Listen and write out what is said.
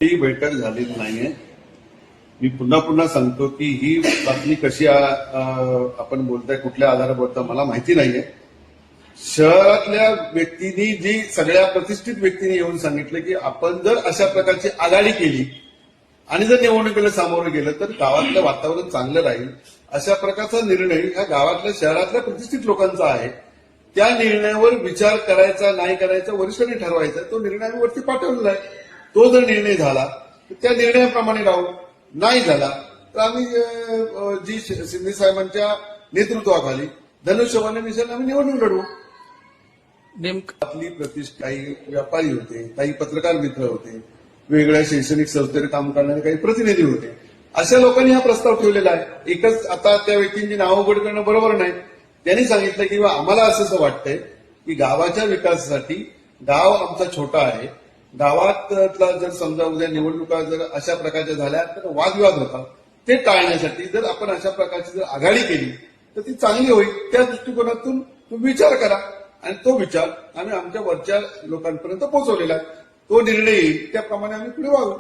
ही बैठक झालेली नाहीये. मी पुन्हा पुन्हा सांगतो की ही बातमी कशी आपण बोलताय, कुठल्या आधारावर बोलता मला माहिती नाहीये. शहरातल्या व्यक्तींनी जी सगळ्या प्रतिष्ठित व्यक्तींनी येऊन सांगितलं की आपण जर अशा प्रकारची आघाडी केली आणि जर निवडणुकीला सामोरं गेलं तर गावातलं वातावरण चांगलं राहील, अशा प्रकारचा निर्णय ह्या गावातल्या शहरातल्या प्रतिष्ठित लोकांचा आहे. त्या निर्णयावर विचार करायचा नाही करायचा वरिष्ठांनी ठरवायचा. तो निर्णय आम्ही वरती पाठवलेला आहे. तो जर निर्णय झाला तर त्या निर्णयाप्रमाणे राहू, नाही झाला तर आम्ही जी शिंदे साहेबांच्या नेतृत्वाखाली धनुष्यबाण दिशेने आम्ही निवडणूक लढवू. आपली प्रतिष्ठा, काही व्यापारी होते, काही पत्रकार मित्र होते, वेगळ्या शैक्षणिक संस्थेत काम करणारे काही प्रतिनिधी होते. अशा लोकांनी हा प्रस्ताव ठेवलेला आहे. एकच आता त्या व्यक्तींची नावं उघड करणं बरोबर नाही. त्यांनी सांगितलं की आम्हाला असं वाटतंय की गावाच्या विकासासाठी, गाव आमचा छोटा आहे, गावातला जर समजा उद्या निवडणुका जर अशा प्रकारच्या झाल्या तर वादविवाद होतात, ते टाळण्यासाठी जर आपण अशा प्रकारची जर आघाडी केली तर ती चांगली होईल. त्या दृष्टिकोनातून तुम्ही विचार करा आणि तो विचार आम्ही आमच्या वरच्या लोकांपर्यंत पोहोचवलेला आहे. तो निर्णय येईल त्याप्रमाणे आम्ही पुढे वागू.